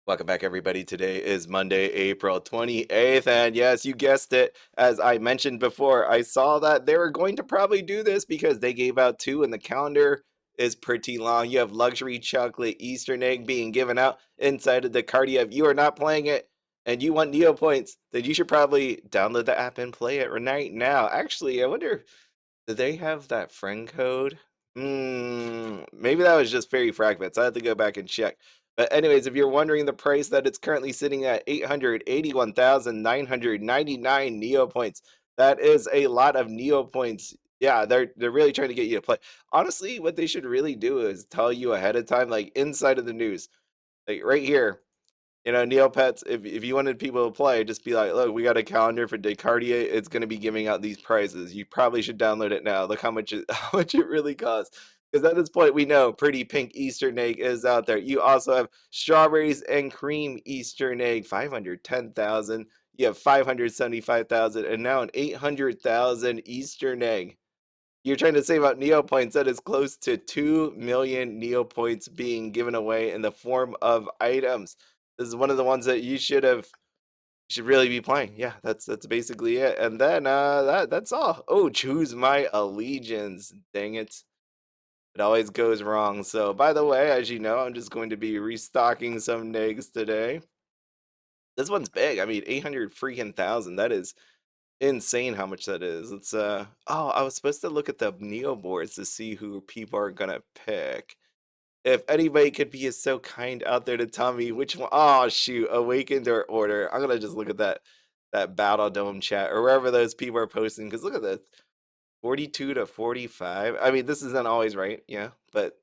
Welcome back, everybody. Today is Monday, April 28th. And yes, you guessed it. As I mentioned before, I saw that they were going to probably do this because they gave out two, and the calendar is pretty long. You have luxury chocolate Easter egg being given out inside of the Dacardia. If you are not playing it and you want Neopoints, then you should probably download the app and play it right now. Actually, I wonder, do they have that friend code? Maybe that was just fairy fragments. I have to go back and check. But anyways, if you're wondering the price, that it's currently sitting at 881,999 Neopoints. That is a lot of Neopoints. Yeah, they're really trying to get you to play. Honestly, what they should really do is tell you ahead of time, like inside of the news, like right here. Neopets, if you wanted people to play, just be like, look, we got a calendar for Dacardia. It's going to be giving out these prizes. You probably should download it now. Look how much how much it really costs. Because at this point, we know pretty pink Easter egg is out there. You also have strawberries and cream Easter egg, 510,000. You have 575,000, and now an 800,000 Easter egg. You're trying to save out Neopoints. That is close to 2 million Neopoints being given away in the form of items. This is one of the ones that you should really be playing. Yeah, that's basically it. And then that's all. Oh, choose my allegiance. Dang it. It always goes wrong. So by the way, as you know, I'm just going to be restocking some Negs today. This one's big. I mean, 800 freaking thousand. That is insane how much that is. It's oh, I was supposed to look at the Neo boards to see who people are gonna pick. If anybody could be so kind out there to tell me which one. Oh shoot, Awakened or Order. I'm gonna just look at that Battledome chat or wherever those people are posting. Because look at this, 42 to 45. I mean, this isn't always right, yeah, but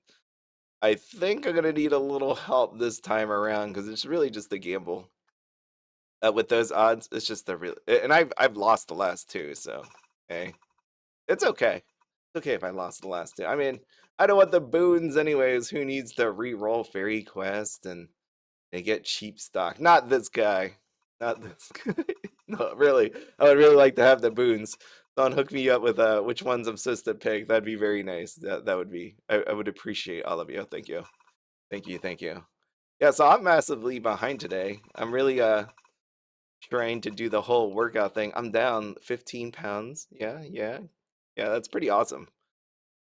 I think I'm gonna need a little help this time around because it's really just a gamble. With those odds, it's just a real. And I've lost the last two, so hey. It's okay. It's okay if I lost the last two. I mean, I don't want the boons anyways. Who needs to re-roll Fairy Quest and they get cheap stock? Not this guy. Not this guy. No, really. I would really like to have the boons. Don't hook me up with which ones I'm supposed to pick. That'd be very nice. That would be. I would appreciate all of you. Thank you. Thank you. Thank you. Yeah, so I'm massively behind today. I'm really trying to do the whole workout thing. I'm down 15 pounds. Yeah, yeah. Yeah, that's pretty awesome.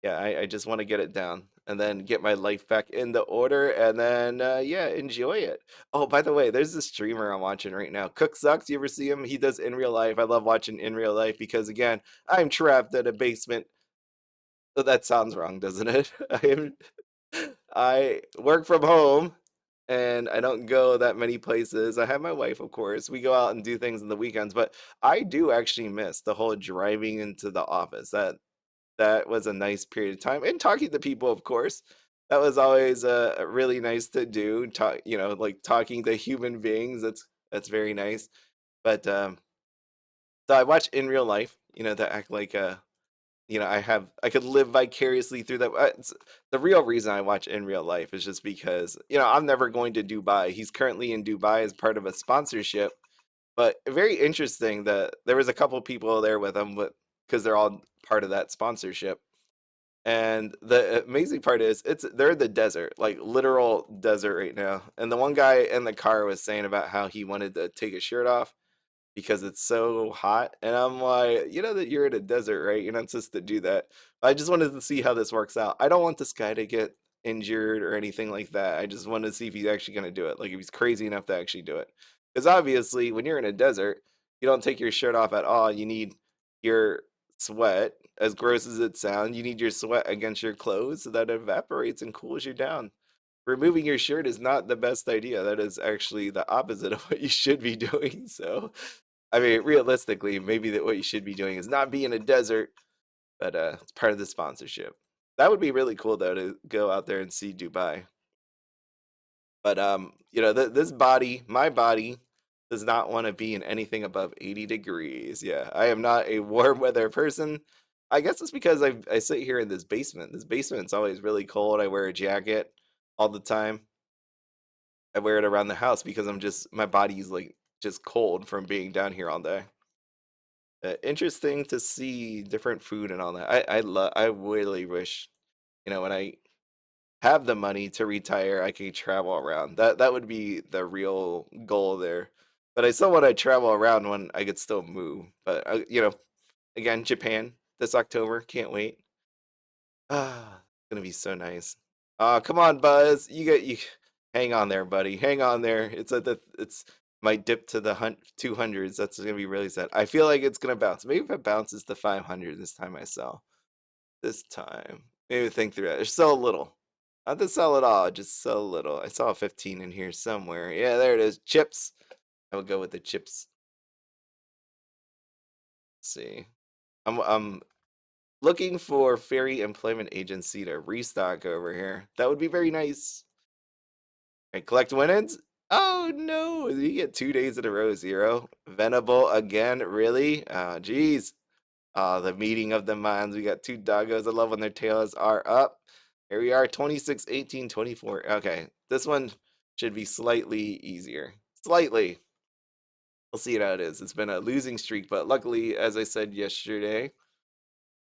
Yeah, I just want to get it down and then get my life back in the order and then yeah, enjoy it. Oh, by the way, there's this streamer I'm watching right now. Cook Sucks, you ever see him? He does in real life. I love watching in real life because again, I'm trapped in a basement. Oh, that sounds wrong, doesn't it? I work from home and I don't go that many places. I have my wife, of course. We go out and do things in the weekends, but I do actually miss the whole driving into the office. That was a nice period of time, and talking to people, of course. That was always really nice to do. Talk, like talking to human beings. That's very nice. But so I watch in real life. To act like I could live vicariously through that. The real reason I watch in real life is just because I'm never going to Dubai. He's currently in Dubai as part of a sponsorship, but very interesting that there was a couple people there with him, because they're all part of that sponsorship. And the amazing part is they're in the desert, like literal desert right now. And the one guy in the car was saying about how he wanted to take his shirt off because it's so hot. And I'm like, you know that you're in a desert, right? You're not supposed to do that. I just wanted to see how this works out. I don't want this guy to get injured or anything like that. I just wanted to see if he's actually going to do it. Like if he's crazy enough to actually do it. Because obviously, when you're in a desert, you don't take your shirt off at all. You need your sweat, as gross as it sounds, you need your sweat against your clothes so that it evaporates and cools you down. Removing your shirt is not the best idea. That is actually the opposite of what you should be doing. So, I mean, realistically, maybe that what you should be doing is not be in a desert, but it's part of the sponsorship. That would be really cool though to go out there and see Dubai. But this body, my body, does not want to be in anything above 80 degrees. Yeah, I am not a warm weather person. I guess it's because I sit here in this basement. This basement's always really cold. I wear a jacket all the time. I wear it around the house because my body's like just cold from being down here all day. Interesting to see different food and all that. I really wish, when have the money to retire, I can travel around. That would be the real goal there. But I still want to travel around when I could still move. But again, Japan this October, can't wait. Ah, it's gonna be so nice. Come on, Buzz. You hang on there, buddy. Hang on there. It's might dip to the 200s. That's gonna be really sad. I feel like it's gonna bounce. Maybe if it bounces to 500 this time I sell. This time. Maybe think through that. Just sell a little. Not to sell it all, just sell a little. I saw a 15 in here somewhere. Yeah, there it is. Chips. I will go with the chips. Let's see. I'm looking for Ferry Employment Agency to restock over here. That would be very nice. And collect win-ins? Oh no, you get 2 days in a row, zero. Venable again, really? Oh, geez. The meeting of the minds. We got two doggos. I love when their tails are up. Here we are, 26, 18, 24. Okay, this one should be slightly easier. Slightly. We'll see how it is. It's been a losing streak, but luckily, as I said yesterday,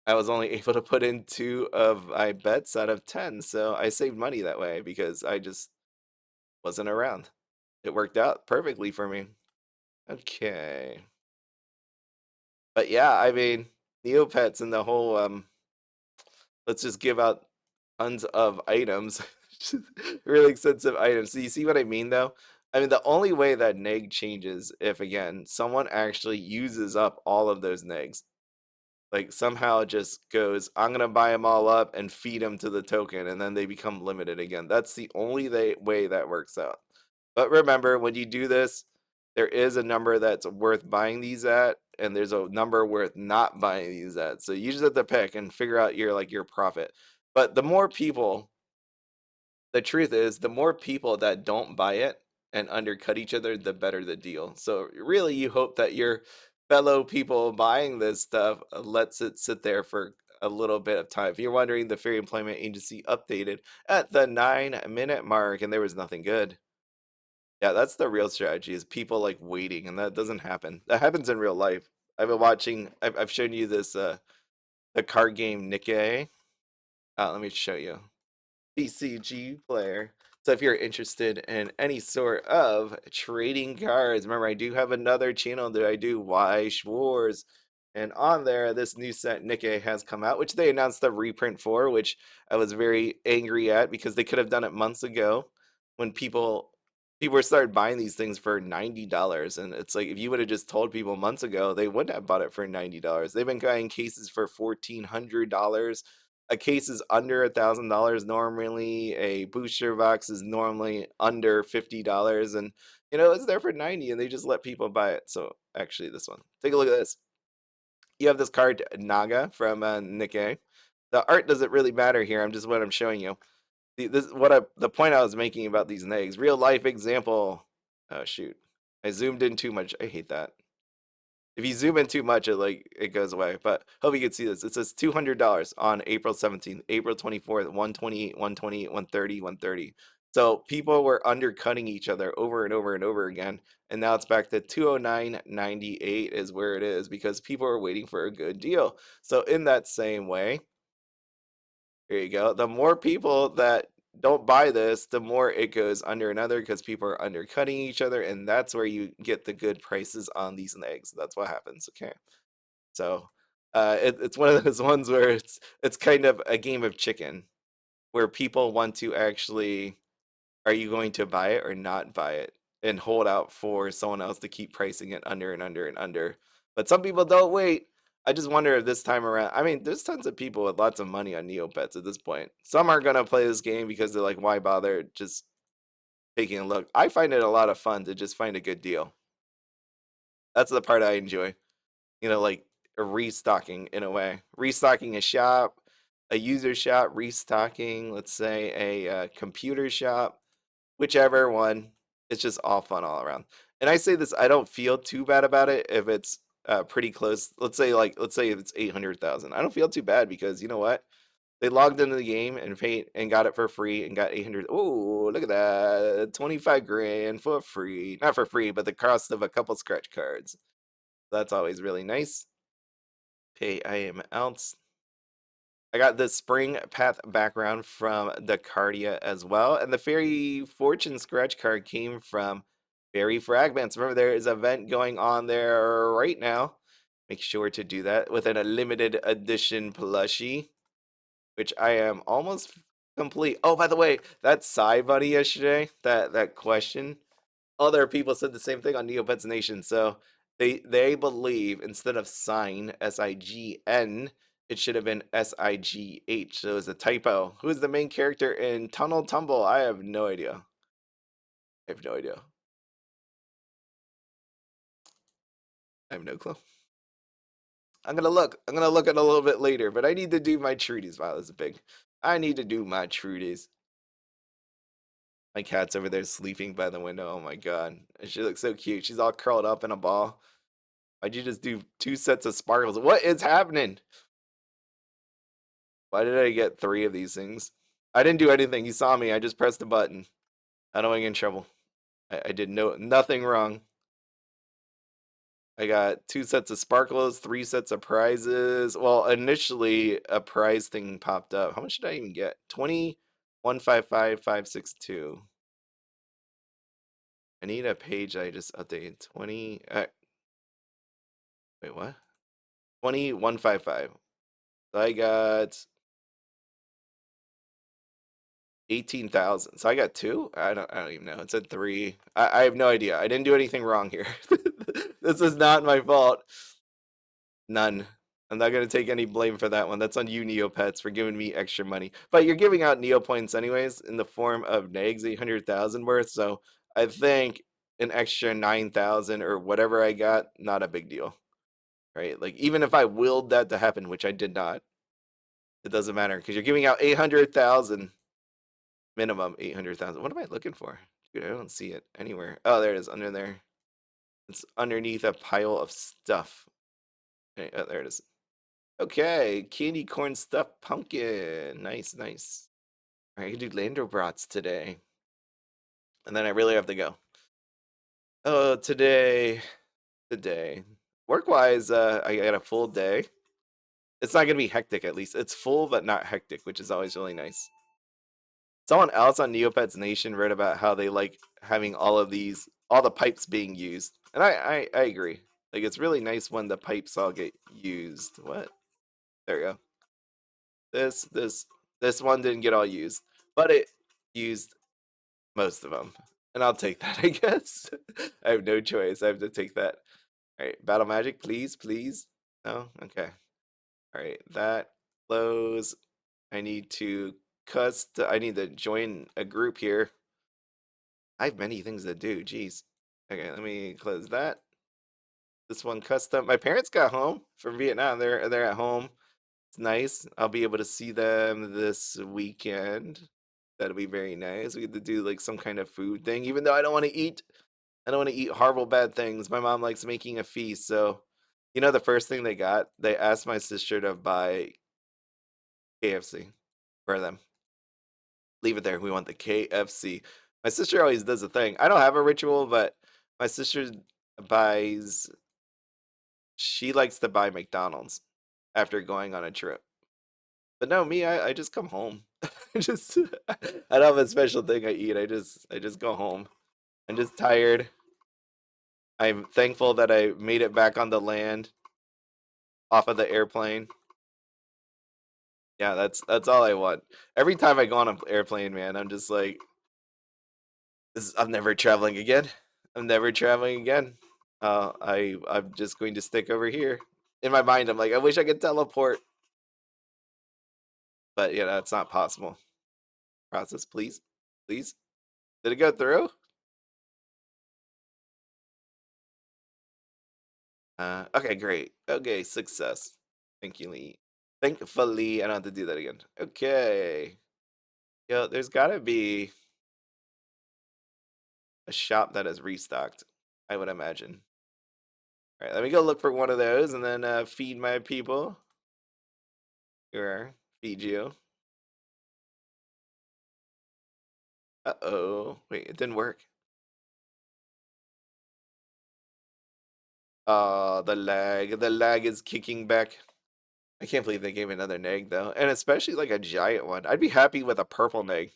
I was only able to put in 2 of my bets out of 10, so I saved money that way because I just wasn't around. It worked out perfectly for me. Okay. But yeah, I mean, Neopets and the whole let's just give out tons of items. Really expensive items. So you see what I mean though? I mean the only way that neg changes if again someone actually uses up all of those negs. Like somehow it just goes, I'm gonna buy them all up and feed them to the token, and then they become limited again. That's the only way that works out. But remember, when you do this, there is a number that's worth buying these at, and there's a number worth not buying these at. So you just have to pick and figure out your profit. But the truth is, the more people that don't buy it and undercut each other, the better the deal. So really, you hope that your fellow people buying this stuff lets it sit there for a little bit of time. If you're wondering, the Fair Employment Agency updated at the 9-minute mark, and there was nothing good. Yeah, that's the real strategy is people like waiting, and that doesn't happen. That happens in real life. I've been watching. I've shown you this the card game Nikkei. Let me show you. BCG player. So if you're interested in any sort of trading cards, remember I do have another channel that I do Y Schwarz. And on there, this new set Nikkei has come out, which they announced the reprint for, which I was very angry at because they could have done it months ago when people started buying these things for $90. And it's like if you would have just told people months ago, they wouldn't have bought it for $90. They've been buying cases for $1,400. A case is under $1,000 normally. A booster box is normally under $50, and it's there for 90, and they just let people buy it. So actually, this one, take a look at this. You have this card Naga from Nikkei. The art doesn't really matter here. I'm just what I'm showing you. The point I was making about these negs. Real life example. Oh shoot, I zoomed in too much. I hate that. If you zoom in too much, it goes away. But hope you can see this. It says $200 on April 17th, April 24th, 128, 128, 130, 130. So people were undercutting each other over and over and over again. And now it's back to 209.98 is where it is because people are waiting for a good deal. So in that same way, here you go. The more people that don't buy this, the more it goes under another because people are undercutting each other, and that's where you get the good prices on these eggs. That's what happens. Okay, so it's one of those ones where it's kind of a game of chicken, where people want to actually, are you going to buy it or not buy it, and hold out for someone else to keep pricing it under and under and under. But some people don't wait. I just wonder if this time around, I mean, there's tons of people with lots of money on Neopets at this point. Some are going to play this game because they're like, why bother just taking a look? I find it a lot of fun to just find a good deal. That's the part I enjoy. Like a restocking in a way. Restocking a shop, a user shop, restocking, let's say a computer shop, whichever one. It's just all fun all around. And I say this, I don't feel too bad about it if it's pretty close. Let's say if it's 800,000. I don't feel too bad because you know what? They logged into the game and paid and got it for free and got 800. Oh, look at that. 25 grand for free. Not for free, but the cost of a couple scratch cards. That's always really nice. Pay I am out. I got the Spring Path background from Dacardia as well, and the Fairy Fortune scratch card came from Fairy Fragments. Remember, there is an event going on there right now. Make sure to do that with a limited edition plushie, which I am almost complete. Oh, by the way, that Psy Bunny yesterday, that question, other people said the same thing on Neopets Nation. So they believe instead of sign SIGN, it should have been SIGH. So it was a typo. Who is the main character in Tunnel Tumble? I have no idea. I have no idea. I have no clue. I'm gonna look. I'm gonna look at it a little bit later, but I need to do my treaties. Wow, that's big. I need to do my treaties. My cat's over there sleeping by the window. Oh my god. She looks so cute. She's all curled up in a ball. Why'd you just do 2 sets of sparkles? What is happening? Why did I get 3 of these things? I didn't do anything. You saw me. I just pressed a button. I don't get in trouble. I did nothing wrong. I got 2 sets of sparkles, 3 sets of prizes. Well, initially a prize thing popped up. How much did I even get? 20, 155,562. I need a page I just updated. 20. Wait, what? 2155. So I got 18,000. So I got 2? I don't even know. It said 3. I have no idea. I didn't do anything wrong here. This is not my fault. None. I'm not gonna take any blame for that one. That's on you, Neopets, for giving me extra money. But you're giving out Neopoints anyways in the form of Neggs, 800,000 worth. So I think an extra 9,000 or whatever I got, not a big deal, right? Like even if I willed that to happen, which I did not, it doesn't matter because you're giving out 800,000 minimum. 800,000. What am I looking for? Dude, I don't see it anywhere. Oh, there it is under there. It's underneath a pile of stuff. Okay, oh, there it is. Okay, candy corn stuffed pumpkin. Nice, nice. All right, I can do Landobrats today. And then I really have to go. Oh, today. Work-wise, I got a full day. It's not gonna be hectic at least. It's full but not hectic, which is always really nice. Someone else on Neopets Nation wrote about how they like having all the pipes being used. And I agree. Like it's really nice when the pipes all get used. What? There we go. This one didn't get all used, but it used most of them, and I'll take that. I guess I have no choice. I have to take that. All right, battle magic, please, please. No, okay. All right, that close. I need to I need to join a group here. I have many things to do. Jeez. Okay, let me close that. This one custom. My parents got home from Vietnam. They're at home. It's nice. I'll be able to see them this weekend. That'll be very nice. We get to do like some kind of food thing, even though I don't want to eat. I don't want to eat horrible bad things. My mom likes making a feast, so the first thing they got, they asked my sister to buy KFC for them. Leave it there. We want the KFC. My sister always does a thing. I don't have a ritual, but my sister buys. She likes to buy McDonald's after going on a trip. But no, me, I just come home. I just I don't have a special thing I eat. I just go home. I'm just tired. I'm thankful that I made it back on the land off of the airplane. Yeah, that's all I want. Every time I go on an airplane, man, I'm just like, I'm never traveling again. I'm never traveling again. I'm just going to stick over here. In my mind, I'm like, I wish I could teleport, but it's not possible. Process, please, please. Did it go through? Okay, great. Okay, success. Thank you, Lee. Thankfully, I don't have to do that again. Okay. Yo, there's gotta be a shop that is restocked, I would imagine. All right, let me go look for one of those and then feed my people. Here, feed you. Uh-oh. Wait, it didn't work. The lag. The lag is kicking back. I can't believe they gave me another neg though, and especially like a giant one. I'd be happy with a purple neg.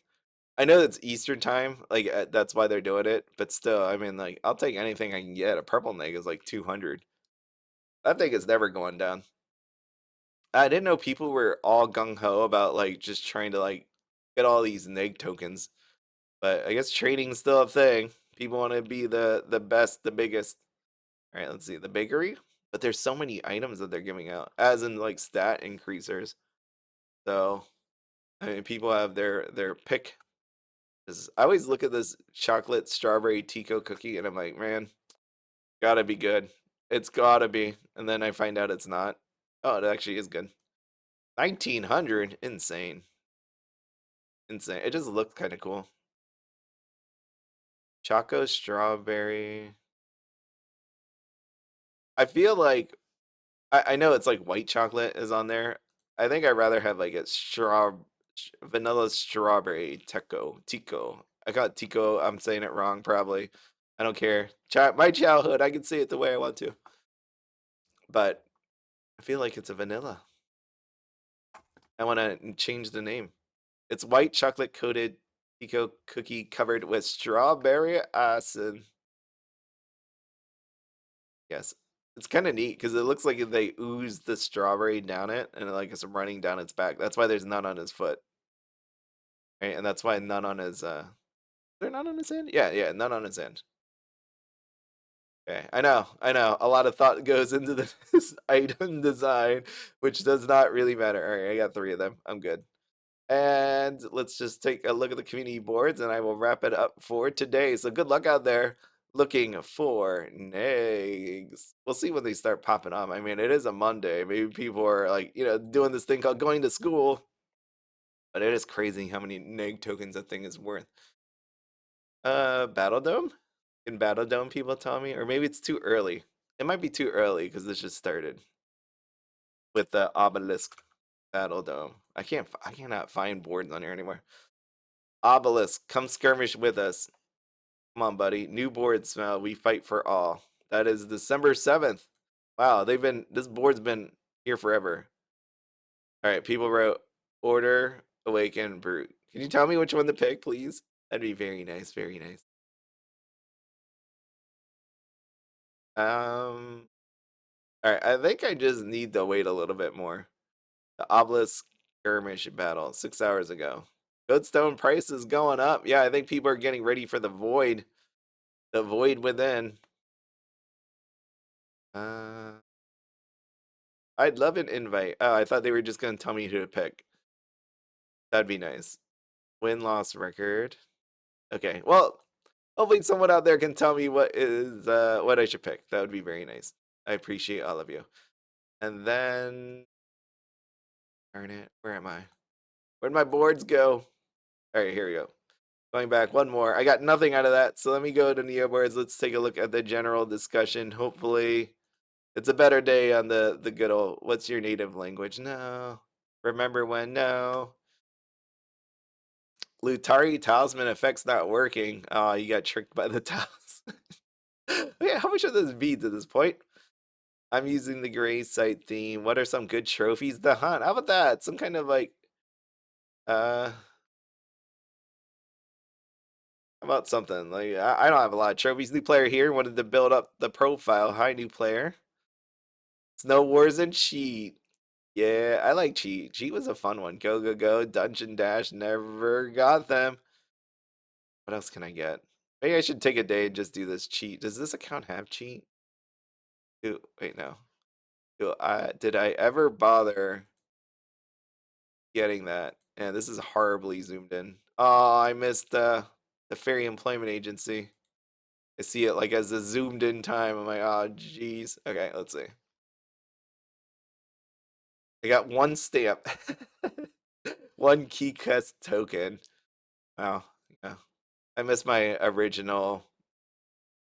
I know it's Eastern time, like that's why they're doing it, but still, I mean, like I'll take anything I can get. A purple neg is like 200. That thing is never going down. I didn't know people were all gung ho about like just trying to like get all these neg tokens, but I guess trading's still a thing. People want to be the best, the biggest. All right, let's see the bakery, but there's so many items that they're giving out, as in like stat increasers. So I mean, people have their pick. 'Cause I always look at this chocolate strawberry Tico cookie, and I'm like, man, gotta be good. It's gotta be, and then I find out it's not. Oh, it actually is good. 1900, insane, insane. It just looked kind of cool. Choco strawberry. I feel like I know it's like white chocolate is on there. I think I'd rather have like a vanilla strawberry Tico. I got Tico. I'm saying it wrong probably. I don't care. My childhood, I can say it the way I want to. But I feel like it's a vanilla. I want to change the name. It's white chocolate coated Tico cookie covered with strawberry acid. Yes. It's kind of neat because it looks like they ooze the strawberry down it and like it's running down its back. That's why there's none on his foot. Right? And that's why none on his is there none on his hand? Yeah, yeah, none on his hand. Okay. I know. A lot of thought goes into this item design, which does not really matter. All right, I got three of them. I'm good. And let's just take a look at the community boards and I will wrap it up for today. So good luck out there looking for negs. We'll see when they start popping up. I mean, it is a Monday. Maybe people are like, doing this thing called going to school. But it is crazy how many neg tokens that thing is worth. Battledome? In Battledome, people tell me? Or maybe it's too early. It might be too early because this just started with the obelisk Battledome. I cannot find boards on here anymore. Obelisk, come skirmish with us. Come on, buddy. New board smell. We fight for all. That is December 7th. Wow, this board's been here forever. All right, people wrote Order, Awaken, Brute. Can you tell me which one to pick, please? That'd be very nice, very nice. Um, all right, I think I just need to wait a little bit more. The obelisk skirmish battle 6 hours ago. Goodstone price is going up. Yeah, I think people are getting ready for the void. The void within. Uh, I'd love an invite. Oh, I thought they were just gonna tell me who to pick. That'd be nice. Win-loss record. Okay. Well, hopefully someone out there can tell me what I should pick. That would be very nice. I appreciate all of you. And then darn it, where am I? Where'd my boards go? All right, here we go. Going back one more. I got nothing out of that, so let me go to Neoboards. Let's take a look at the general discussion. Hopefully, it's a better day on the good old. What's your native language? No. Remember when? No. Lutari talisman effect's not working. Oh, you got tricked by the tiles. Yeah, how much are those beads at this point? I'm using the gray site theme. What are some good trophies to hunt? How about that? Some kind of like how about something like I don't have a lot of trophies. New player here wanted to build up the profile. Hi, new player. Snow Wars and Cheat. Yeah, I like Cheat. Cheat was a fun one. Go, go, go. Dungeon Dash. Never got them. What else can I get? Maybe I should take a day and just do this Cheat. Does this account have Cheat? Ooh, wait, no. Did I ever bother getting that? Yeah, this is horribly zoomed in. Oh, I missed the Fairy Employment Agency. I see it like as a zoomed in time. I'm like, oh, jeez. Okay, let's see. I got one stamp. One key quest token. Wow. Yeah. I missed my original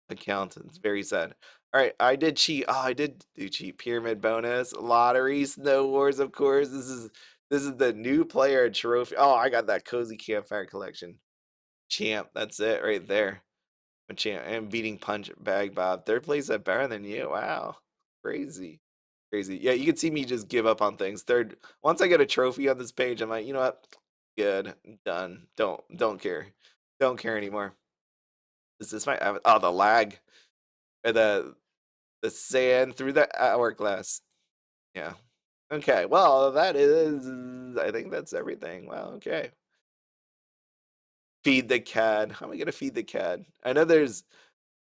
account. It's very sad. All right, I did cheat. Oh, I did do cheat. Pyramid bonus, lottery, Snow Wars, of course. This is the new player trophy. Oh, I got that cozy campfire collection. Champ, that's it right there. A champ and beating punch bag Bob. Third place at better than you. Wow. Crazy. Crazy. Yeah, you can see me just give up on things. Third, once I get a trophy on this page, I'm like, you know what? Good, I'm done. Don't care. Don't care anymore. Is this my oh, the lag or the sand through the hourglass? Yeah. Okay. Well, that is. I think that's everything. Wow. Okay. Feed the cat. How am I gonna feed the cat? I know there's.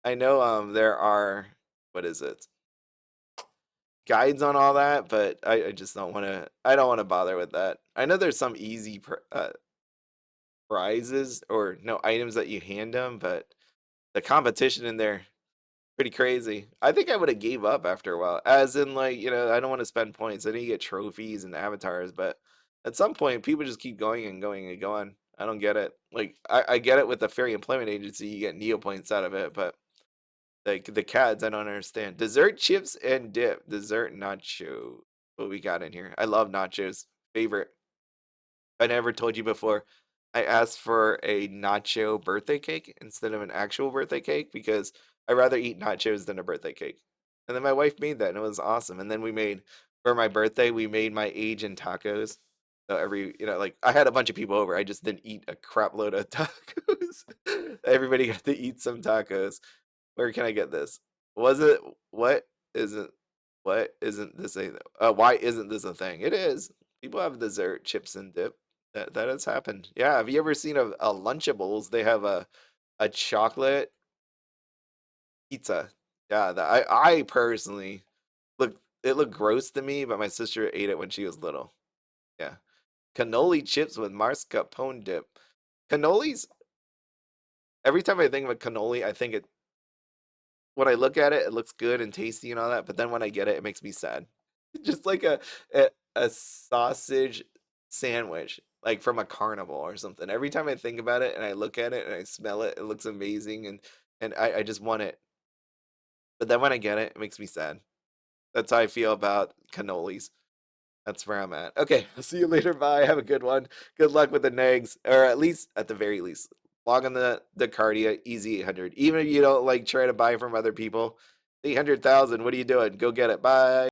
I know there are. What is it? Guides on all that, but I just don't want to. I don't want to bother with that. I know there's some easy prizes or no items that you hand them, but the competition in there pretty crazy. I think I would have gave up after a while. As in, like, I don't want to spend points. I need to get trophies and avatars, but at some point, people just keep going and going and going. I don't get it. Like, I get it with the Fairy Employment Agency, you get Neopoints out of it, but like the CADs, I don't understand. Dessert chips and dip. Dessert nacho. What we got in here? I love nachos. Favorite. I never told you before. I asked for a nacho birthday cake instead of an actual birthday cake because I'd rather eat nachos than a birthday cake. And then my wife made that and it was awesome. And then we made for my birthday, we made my age in tacos. So like I had a bunch of people over. I just didn't eat a crap load of tacos. Everybody got to eat some tacos. Where can I get this? Was it what isn't what isn't this a why isn't this a thing? It is. People have dessert, chips and dip. That has happened. Yeah, have you ever seen a Lunchables? They have a chocolate pizza. Yeah, I personally looked gross to me, but my sister ate it when she was little. Yeah. Cannoli chips with mascarpone dip. Cannolis, every time I think of a cannoli, I think it when I look at it, it looks good and tasty and all that, but then when I get it, it makes me sad. Just like a sausage sandwich, like from a carnival or something. Every time I think about it and I look at it and I smell it, it looks amazing and I just want it. But then when I get it, it makes me sad. That's how I feel about cannolis. That's where I'm at. Okay, I'll see you later. Bye. Have a good one. Good luck with the negs, or at least at the very least, log on the Cardia easy 800. Even if you don't like try to buy from other people, 800,000. What are you doing? Go get it. Bye.